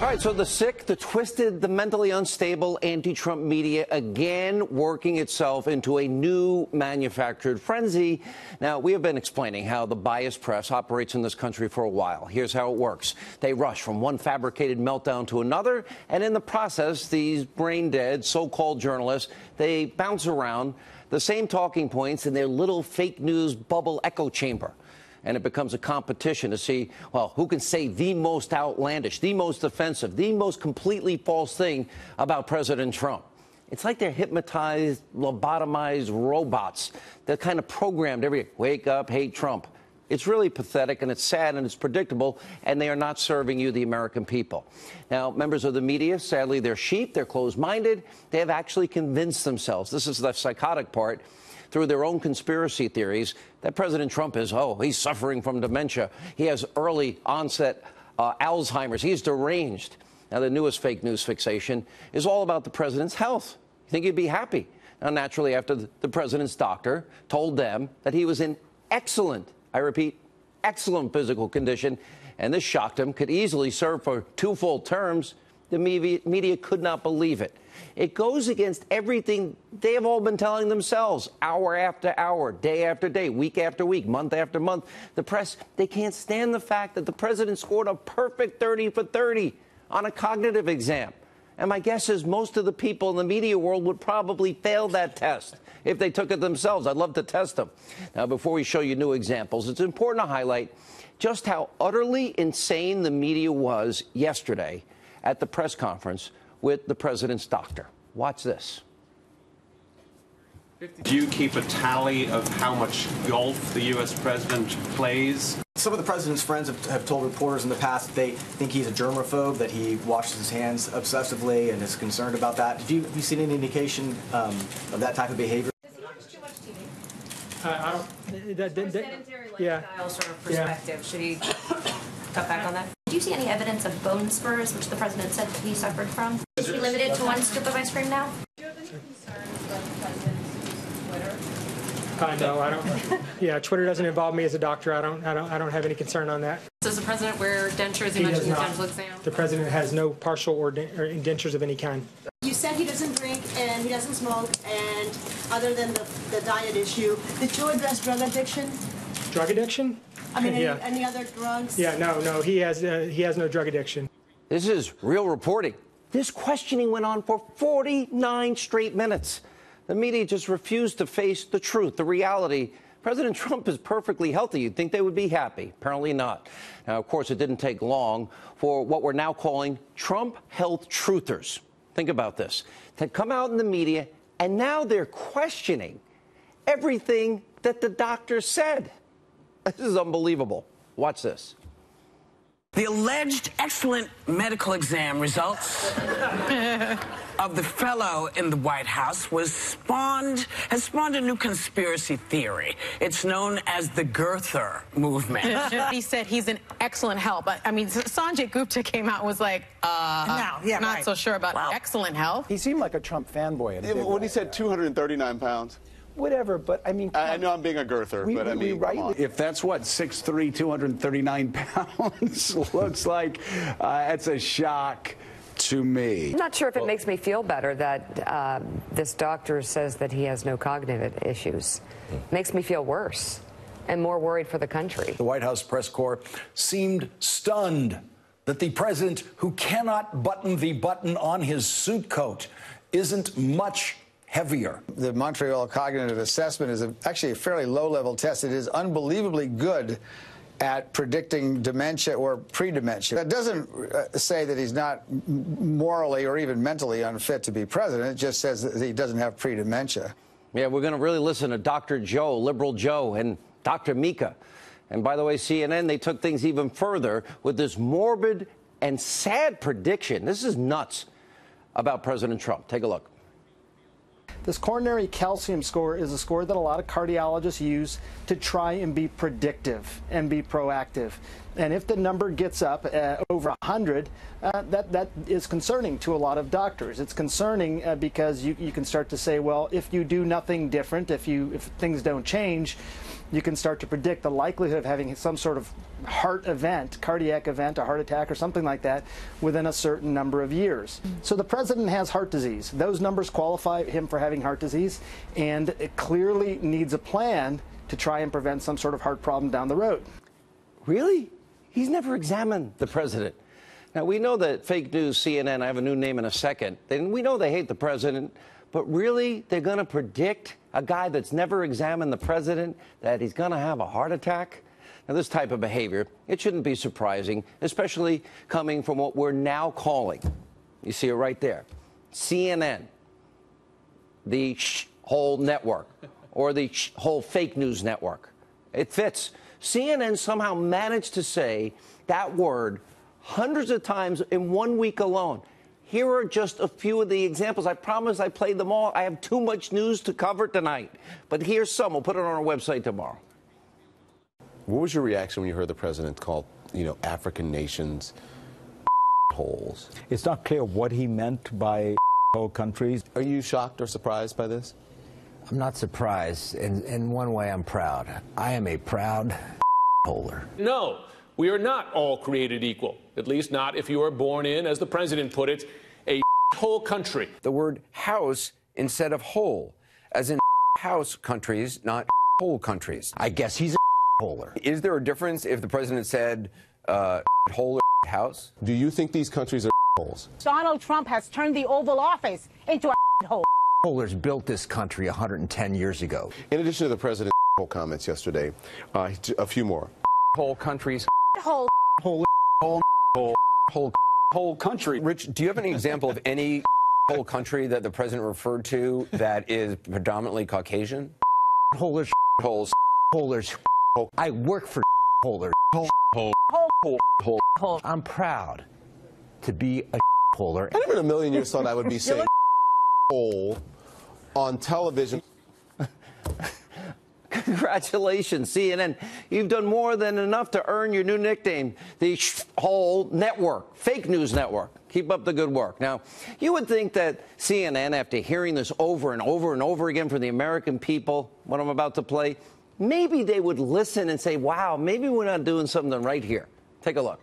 All right, so the sick, the twisted, the mentally unstable anti-Trump media again working itself into a new manufactured frenzy. Now, we have been explaining how the biased press operates in this country for a while. Here's how it works. They rush from one fabricated meltdown to another, and in the process, these brain-dead so-called journalists, they bounce around the same talking points in their little fake news bubble echo chamber. And it becomes a competition to see, well, who can say the most outlandish, the most offensive, the most completely false thing about President Trump. It's like they're hypnotized, lobotomized robots. They're kind of programmed every day. Wake up, hate Trump. It's really pathetic, and it's sad, and it's predictable, and they are not serving you, the American people. Now, members of the media, sadly, they're sheep, they're closed-minded. They have actually convinced themselves, this is the psychotic part, through their own conspiracy theories, that President Trump is, he's suffering from dementia. He has early onset Alzheimer's. He's deranged. Now, the newest fake news fixation is all about the president's health. You think he'd be happy? Now, naturally, after the president's doctor told them that he was in excellent, I repeat, excellent physical condition, and this shocked him, could easily serve for 2 full terms, the media could not believe it. It goes against everything they have all been telling themselves, hour after hour, day after day, week after week, month after month. The press, they can't stand the fact that the president scored a perfect 30 for 30 on a cognitive exam. And my guess is most of the people in the media world would probably fail that test if they took it themselves. I'd love to test them. Now, before we show you new examples, it's important to highlight just how utterly insane the media was yesterday at the press conference with the president's doctor. Watch this. Do you keep a tally of how much golf the U.S. president plays? Some of the president's friends have told reporters in the past that they think he's a germaphobe, that he washes his hands obsessively and is concerned about that. Have you seen any indication of that type of behavior? Does he watch too much TV? I don't. From a sedentary lifestyle sort of perspective, should he cut back on that? Do you see any evidence of bone spurs, which the president said he suffered from? Is he limited to one scoop of ice cream now? Do you have any concerns about the president's use of Twitter? No, I don't. Yeah, Twitter doesn't involve me as a doctor. I don't have any concern on that. Does the president wear dentures? You mentioned the dental exam. The president has no partial or dentures of any kind. You said he doesn't drink and he doesn't smoke, and other than the diet issue, did you address drug addiction? Drug addiction? I mean, any other drugs? Yeah, no, he has no drug addiction. This is real reporting. This questioning went on for 49 straight minutes. The media just refused to face the truth, the reality. President Trump is perfectly healthy. You'd think they would be happy. Apparently not. Now, of course, it didn't take long for what we're now calling Trump health truthers. Think about this. To come out in the media, and now they're questioning everything that the doctor said. This is unbelievable. Watch this. The alleged excellent medical exam results of the fellow in the White House has spawned a new conspiracy theory. It's known as the girther movement. He said he's in excellent health. I mean, Sanjay Gupta came out and was like, not so sure about excellent health. He seemed like a Trump fanboy. When he said 239 pounds. Whatever, but I mean... I know I'm being a girther, but I mean, come on. If that's what 6'3", 239 pounds looks like, that's a shock to me. I'm not sure if it makes me feel better that this doctor says that he has no cognitive issues. Makes me feel worse and more worried for the country. The White House press corps seemed stunned that the president, who cannot button the button on his suit coat, isn't much heavier. The Montreal Cognitive Assessment is actually a fairly low-level test. It is unbelievably good at predicting dementia or pre-dementia. That doesn't say that he's not morally or even mentally unfit to be president. It just says that he doesn't have pre-dementia. Yeah, we're going to really listen to Dr. Joe, Liberal Joe, and Dr. Mika. And by the way, CNN, they took things even further with this morbid and sad prediction. This is nuts about President Trump. Take a look. This coronary calcium score is a score that a lot of cardiologists use to try and be predictive and be proactive. And if the number gets up over 100, that is concerning to a lot of doctors. It's concerning because you can start to say, well, if you do nothing different, if things don't change, you can start to predict the likelihood of having some sort of heart event, cardiac event, a heart attack or something like that within a certain number of years. So the president has heart disease. Those numbers qualify him for having heart disease, and it clearly needs a plan to try and prevent some sort of heart problem down the road. Really? He's never examined the president. Now, we know that fake news, CNN, I have a new name in a second, and we know they hate the president, but really, they're going to predict a guy that's never examined the president that he's going to have a heart attack? Now, this type of behavior, it shouldn't be surprising, especially coming from what we're now calling, you see it right there, CNN, the whole network, or the whole fake news network. It fits. CNN somehow managed to say that word hundreds of times in 1 week alone. Here are just a few of the examples. I promise I played them all. I have too much news to cover tonight. But here's some. We'll put it on our website tomorrow. What was your reaction when you heard the president call, African nations holes? It's not clear what he meant by whole countries. Are you shocked or surprised by this? I'm not surprised. In one way, I'm proud. I am a proud holder. No, we are not all created equal, at least not if you are born in, as the president put it, a whole country. The word house instead of whole, as in house countries, not whole countries. I guess he's a holer. Is there a difference if the president said whole or house? Do you think these countries are holes? Donald Trump has turned the Oval Office into a hole. Holers built this country 110 years ago. In addition to the president's comments yesterday, a few more. Whole countries. Whole. Whole. Whole country. Rich, do you have any example of any whole country that the president referred to that is predominantly Caucasian? Holers. Holes. Holers. I work for holers. Hole. I'm proud to be a holer. I never in a million years thought I would be saying hole on television. Congratulations, CNN. You've done more than enough to earn your new nickname, the whole network, fake news network. Keep up the good work. Now, you would think that CNN, after hearing this over and over and over again from the American people, what I'm about to play, maybe they would listen and say, wow, maybe we're not doing something right here. Take a look.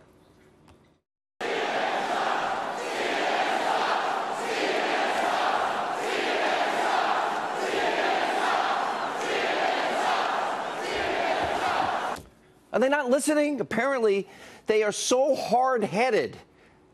Are they not listening? Apparently, they are so hard-headed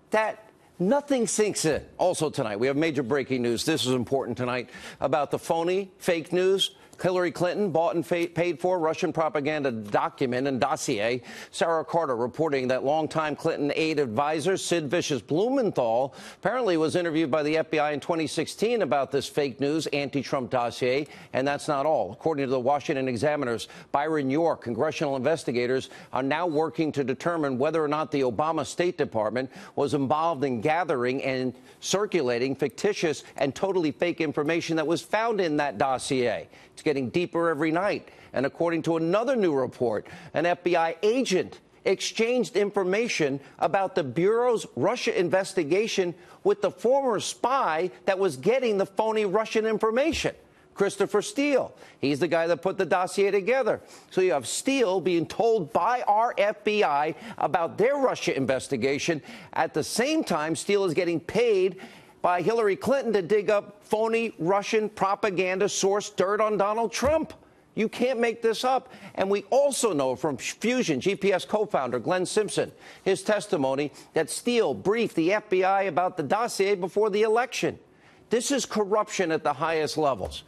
that nothing sinks in. Also tonight, we have major breaking news. This is important tonight about the phony, fake news. Hillary Clinton bought and paid for Russian propaganda document and dossier. Sarah Carter reporting that longtime Clinton aide advisor Sid Vicious Blumenthal apparently was interviewed by the FBI in 2016 about this fake news anti-Trump dossier. And that's not all. According to the Washington Examiner's Byron York, congressional investigators are now working to determine whether or not the Obama State Department was involved in gathering and circulating fictitious and totally fake information that was found in that dossier. It's getting deeper every night. And according to another new report, an FBI agent exchanged information about the Bureau's Russia investigation with the former spy that was getting the phony Russian information, Christopher Steele. He's the guy that put the dossier together. So you have Steele being told by our FBI about their Russia investigation. At the same time, Steele is getting paid by Hillary Clinton to dig up phony Russian propaganda source dirt on Donald Trump. You can't make this up. And we also know from Fusion GPS co-founder Glenn Simpson, his testimony that Steele briefed the FBI about the dossier before the election. This is corruption at the highest levels.